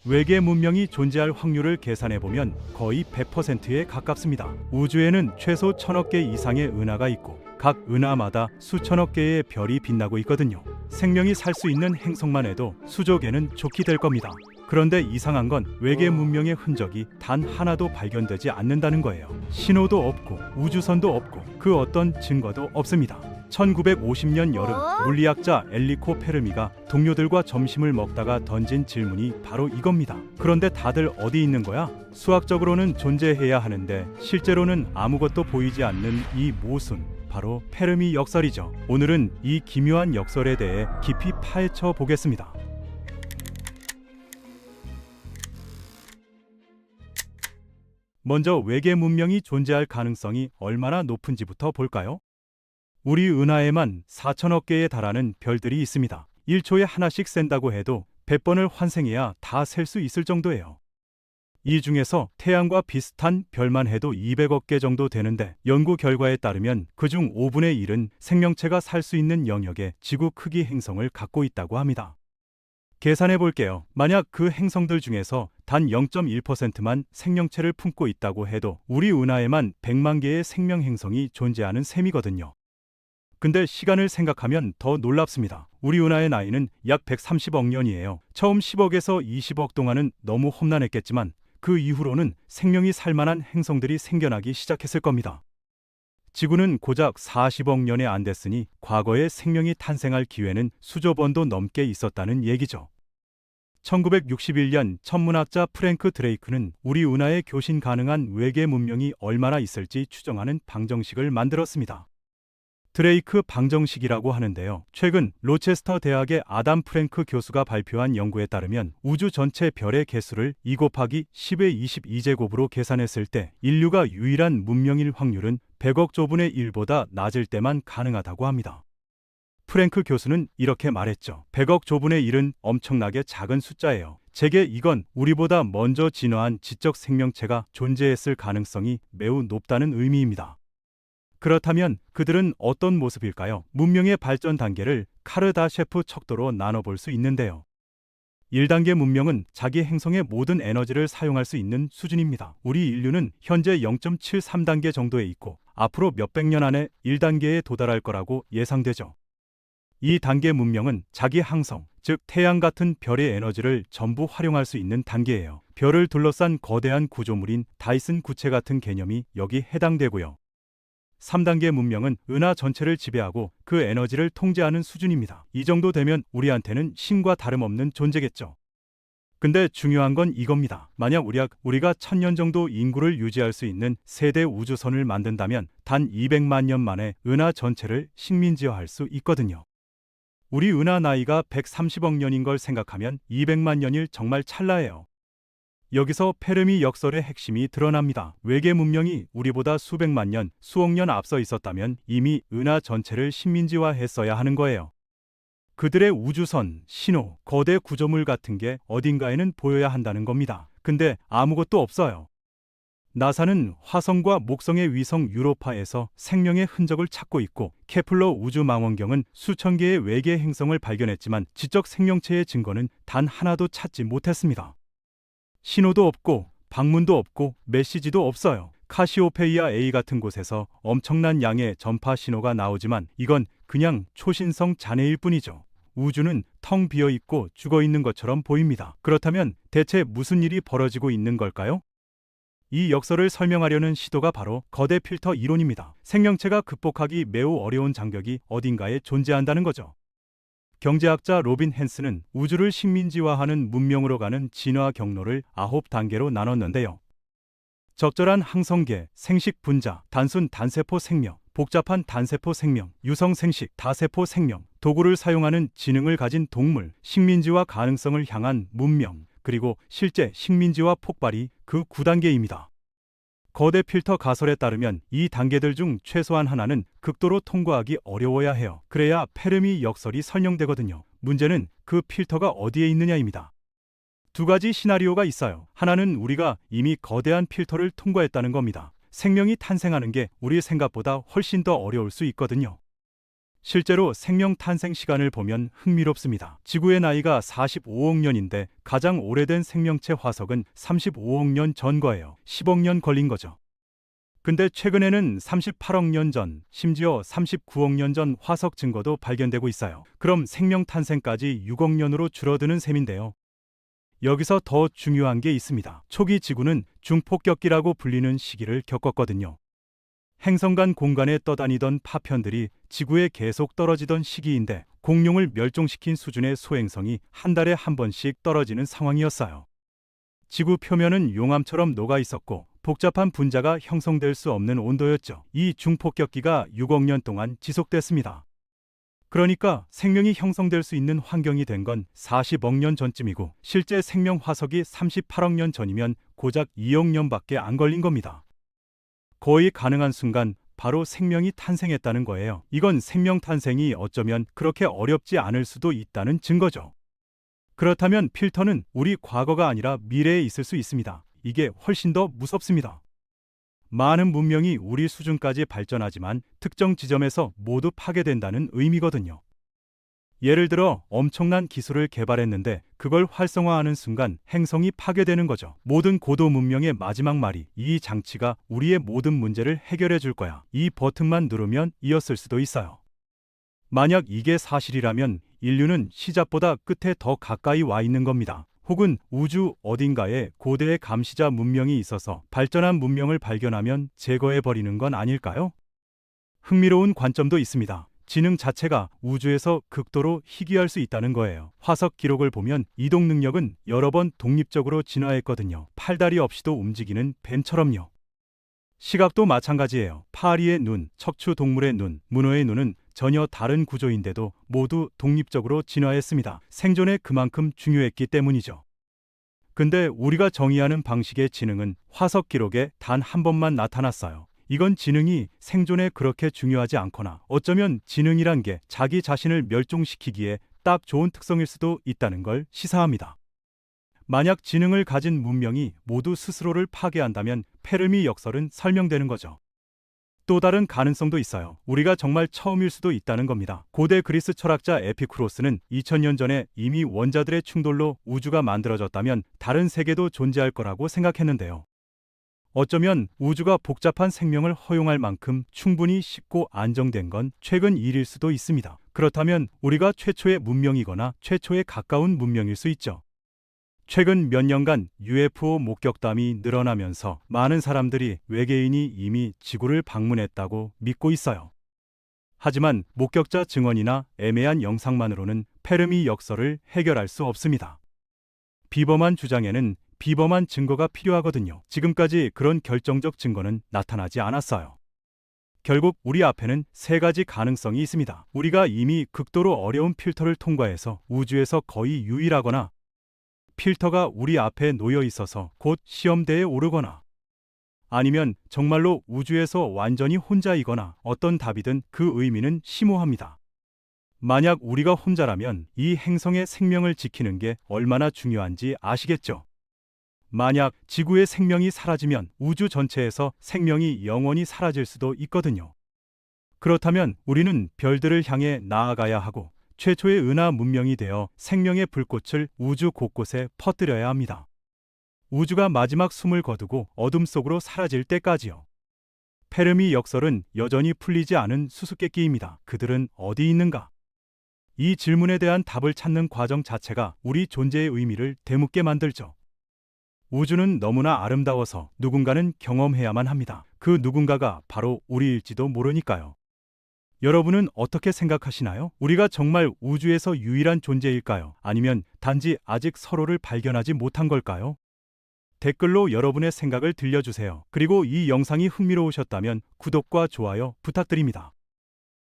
외계 문명이 존재할 확률을 계산해보면 거의 100%에 가깝습니다. 우주에는 최소 1000억 개 이상의 은하가 있고 각 은하마다 수천억 개의 별이 빛나고 있거든요. 생명이 살 수 있는 행성만 해도 수조 개는 좋게 될 겁니다. 그런데 이상한 건 외계 문명의 흔적이 단 하나도 발견되지 않는다는 거예요. 신호도 없고 우주선도 없고 그 어떤 증거도 없습니다. 1950년 여름 물리학자 엘리코 페르미가 동료들과 점심을 먹다가 던진 질문이 바로 이겁니다. 그런데 다들 어디 있는 거야? 수학적으로는 존재해야 하는데 실제로는 아무것도 보이지 않는 이 모순, 바로 페르미 역설이죠. 오늘은 이 기묘한 역설에 대해 깊이 파헤쳐 보겠습니다. 먼저 외계 문명이 존재할 가능성이 얼마나 높은지부터 볼까요? 우리 은하에만 4천억 개에 달하는 별들이 있습니다. 1초에 하나씩 샌다고 해도 100번을 환생해야 다 셀 수 있을 정도예요. 이 중에서 태양과 비슷한 별만 해도 200억 개 정도 되는데 연구 결과에 따르면 그중 5분의 1은 생명체가 살 수 있는 영역의 지구 크기 행성을 갖고 있다고 합니다. 계산해 볼게요. 만약 그 행성들 중에서 단 0.1%만 생명체를 품고 있다고 해도 우리 은하에만 100만 개의 생명 행성이 존재하는 셈이거든요. 근데 시간을 생각하면 더 놀랍습니다. 우리 은하의 나이는 약 130억 년이에요. 처음 10억에서 20억 동안은 너무 험난했겠지만 그 이후로는 생명이 살만한 행성들이 생겨나기 시작했을 겁니다. 지구는 고작 40억 년에 안 됐으니 과거에 생명이 탄생할 기회는 수조 번도 넘게 있었다는 얘기죠. 1961년 천문학자 프랭크 드레이크는 우리 은하에 교신 가능한 외계 문명이 얼마나 있을지 추정하는 방정식을 만들었습니다. 드레이크 방정식이라고 하는데요. 최근 로체스터 대학의 아담 프랭크 교수가 발표한 연구에 따르면 우주 전체 별의 개수를 2 곱하기 10의 22제곱으로 계산했을 때 인류가 유일한 문명일 확률은 100억 조분의 1보다 낮을 때만 가능하다고 합니다. 프랭크 교수는 이렇게 말했죠. 100억 조분의 1은 엄청나게 작은 숫자예요. 제게 이건 우리보다 먼저 진화한 지적 생명체가 존재했을 가능성이 매우 높다는 의미입니다. 그렇다면 그들은 어떤 모습일까요? 문명의 발전 단계를 카르다셰프 척도로 나눠볼 수 있는데요. 1단계 문명은 자기 행성의 모든 에너지를 사용할 수 있는 수준입니다. 우리 인류는 현재 0.73단계 정도에 있고 앞으로 몇백 년 안에 1단계에 도달할 거라고 예상되죠. 2단계 문명은 자기 항성, 즉 태양 같은 별의 에너지를 전부 활용할 수 있는 단계예요. 별을 둘러싼 거대한 구조물인 다이슨 구체 같은 개념이 여기 해당되고요. 3단계 문명은 은하 전체를 지배하고 그 에너지를 통제하는 수준입니다. 이 정도 되면 우리한테는 신과 다름없는 존재겠죠. 근데 중요한 건 이겁니다. 만약 우리가 1000년 정도 인구를 유지할 수 있는 세대 우주선을 만든다면 단 200만 년 만에 은하 전체를 식민지화할 수 있거든요. 우리 은하 나이가 130억 년인 걸 생각하면 200만 년일 정말 찰나예요. 여기서 페르미 역설의 핵심이 드러납니다. 외계 문명이 우리보다 수백만 년, 수억 년 앞서 있었다면 이미 은하 전체를 식민지화했어야 하는 거예요. 그들의 우주선, 신호, 거대 구조물 같은 게 어딘가에는 보여야 한다는 겁니다. 근데 아무것도 없어요. 나사는 화성과 목성의 위성 유로파에서 생명의 흔적을 찾고 있고 케플러 우주망원경은 수천 개의 외계 행성을 발견했지만 지적 생명체의 증거는 단 하나도 찾지 못했습니다. 신호도 없고 방문도 없고 메시지도 없어요. 카시오페이아 A 같은 곳에서 엄청난 양의 전파 신호가 나오지만 이건 그냥 초신성 잔해일 뿐이죠. 우주는 텅 비어 있고 죽어 있는 것처럼 보입니다. 그렇다면 대체 무슨 일이 벌어지고 있는 걸까요? 이 역설을 설명하려는 시도가 바로 거대 필터 이론입니다. 생명체가 극복하기 매우 어려운 장벽이 어딘가에 존재한다는 거죠. 경제학자 로빈 헨스는 우주를 식민지화하는 문명으로 가는 진화 경로를 9단계로 나눴는데요. 적절한 항성계, 생식 분자, 단순 단세포 생명, 복잡한 단세포 생명, 유성 생식, 다세포 생명, 도구를 사용하는 지능을 가진 동물, 식민지화 가능성을 향한 문명, 그리고 실제 식민지화 폭발이 그 9단계입니다. 거대 필터 가설에 따르면 이 단계들 중 최소한 하나는 극도로 통과하기 어려워야 해요. 그래야 페르미 역설이 설명되거든요. 문제는 그 필터가 어디에 있느냐입니다. 두 가지 시나리오가 있어요. 하나는 우리가 이미 거대한 필터를 통과했다는 겁니다. 생명이 탄생하는 게 우리 생각보다 훨씬 더 어려울 수 있거든요. 실제로 생명 탄생 시간을 보면 흥미롭습니다. 지구의 나이가 45억 년인데 가장 오래된 생명체 화석은 35억 년 전 거예요. 10억 년 걸린 거죠. 근데 최근에는 38억 년 전, 심지어 39억 년 전 화석 증거도 발견되고 있어요. 그럼 생명 탄생까지 6억 년으로 줄어드는 셈인데요. 여기서 더 중요한 게 있습니다. 초기 지구는 중폭격기라고 불리는 시기를 겪었거든요. 행성 간 공간에 떠다니던 파편들이 지구에 계속 떨어지던 시기인데 공룡을 멸종시킨 수준의 소행성이 한 달에 한 번씩 떨어지는 상황이었어요. 지구 표면은 용암처럼 녹아 있었고 복잡한 분자가 형성될 수 없는 온도였죠. 이 중폭격기가 6억 년 동안 지속됐습니다. 그러니까 생명이 형성될 수 있는 환경이 된 건 40억 년 전쯤이고 실제 생명 화석이 38억 년 전이면 고작 2억 년밖에 안 걸린 겁니다. 거의 가능한 순간 바로 생명이 탄생했다는 거예요. 이건 생명 탄생이 어쩌면 그렇게 어렵지 않을 수도 있다는 증거죠. 그렇다면 필터는 우리 과거가 아니라 미래에 있을 수 있습니다. 이게 훨씬 더 무섭습니다. 많은 문명이 우리 수준까지 발전하지만 특정 지점에서 모두 파괴된다는 의미거든요. 예를 들어 엄청난 기술을 개발했는데 그걸 활성화하는 순간 행성이 파괴되는 거죠. 모든 고도 문명의 마지막 말이 이 장치가 우리의 모든 문제를 해결해 줄 거야. 이 버튼만 누르면 이었을 수도 있어요. 만약 이게 사실이라면 인류는 시작보다 끝에 더 가까이 와 있는 겁니다. 혹은 우주 어딘가에 고대의 감시자 문명이 있어서 발전한 문명을 발견하면 제거해버리는 건 아닐까요? 흥미로운 관점도 있습니다. 지능 자체가 우주에서 극도로 희귀할 수 있다는 거예요. 화석 기록을 보면 이동 능력은 여러 번 독립적으로 진화했거든요. 팔다리 없이도 움직이는 뱀처럼요. 시각도 마찬가지예요. 파리의 눈, 척추 동물의 눈, 문어의 눈은 전혀 다른 구조인데도 모두 독립적으로 진화했습니다. 생존에 그만큼 중요했기 때문이죠. 근데 우리가 정의하는 방식의 지능은 화석 기록에 단 한 번만 나타났어요. 이건 지능이 생존에 그렇게 중요하지 않거나 어쩌면 지능이란 게 자기 자신을 멸종시키기에 딱 좋은 특성일 수도 있다는 걸 시사합니다. 만약 지능을 가진 문명이 모두 스스로를 파괴한다면 페르미 역설은 설명되는 거죠. 또 다른 가능성도 있어요. 우리가 정말 처음일 수도 있다는 겁니다. 고대 그리스 철학자 에피쿠로스는 2000년 전에 이미 원자들의 충돌로 우주가 만들어졌다면 다른 세계도 존재할 거라고 생각했는데요. 어쩌면 우주가 복잡한 생명을 허용할 만큼 충분히 쉽고 안정된 건 최근 일일 수도 있습니다. 그렇다면 우리가 최초의 문명이거나 최초에 가까운 문명일 수 있죠. 최근 몇 년간 UFO 목격담이 늘어나면서 많은 사람들이 외계인이 이미 지구를 방문했다고 믿고 있어요. 하지만 목격자 증언이나 애매한 영상만으로는 페르미 역설을 해결할 수 없습니다. 비범한 주장에는 비범한 증거가 필요하거든요. 지금까지 그런 결정적 증거는 나타나지 않았어요. 결국 우리 앞에는 세 가지 가능성이 있습니다. 우리가 이미 극도로 어려운 필터를 통과해서 우주에서 거의 유일하거나 필터가 우리 앞에 놓여 있어서 곧 시험대에 오르거나 아니면 정말로 우주에서 완전히 혼자이거나 어떤 답이든 그 의미는 심오합니다. 만약 우리가 혼자라면 이 행성의 생명을 지키는 게 얼마나 중요한지 아시겠죠? 만약 지구의 생명이 사라지면 우주 전체에서 생명이 영원히 사라질 수도 있거든요. 그렇다면 우리는 별들을 향해 나아가야 하고 최초의 은하 문명이 되어 생명의 불꽃을 우주 곳곳에 퍼뜨려야 합니다. 우주가 마지막 숨을 거두고 어둠 속으로 사라질 때까지요. 페르미 역설은 여전히 풀리지 않은 수수께끼입니다. 그들은 어디 있는가? 이 질문에 대한 답을 찾는 과정 자체가 우리 존재의 의미를 되묻게 만들죠. 우주는 너무나 아름다워서 누군가는 경험해야만 합니다. 그 누군가가 바로 우리일지도 모르니까요. 여러분은 어떻게 생각하시나요? 우리가 정말 우주에서 유일한 존재일까요? 아니면 단지 아직 서로를 발견하지 못한 걸까요? 댓글로 여러분의 생각을 들려주세요. 그리고 이 영상이 흥미로우셨다면 구독과 좋아요 부탁드립니다.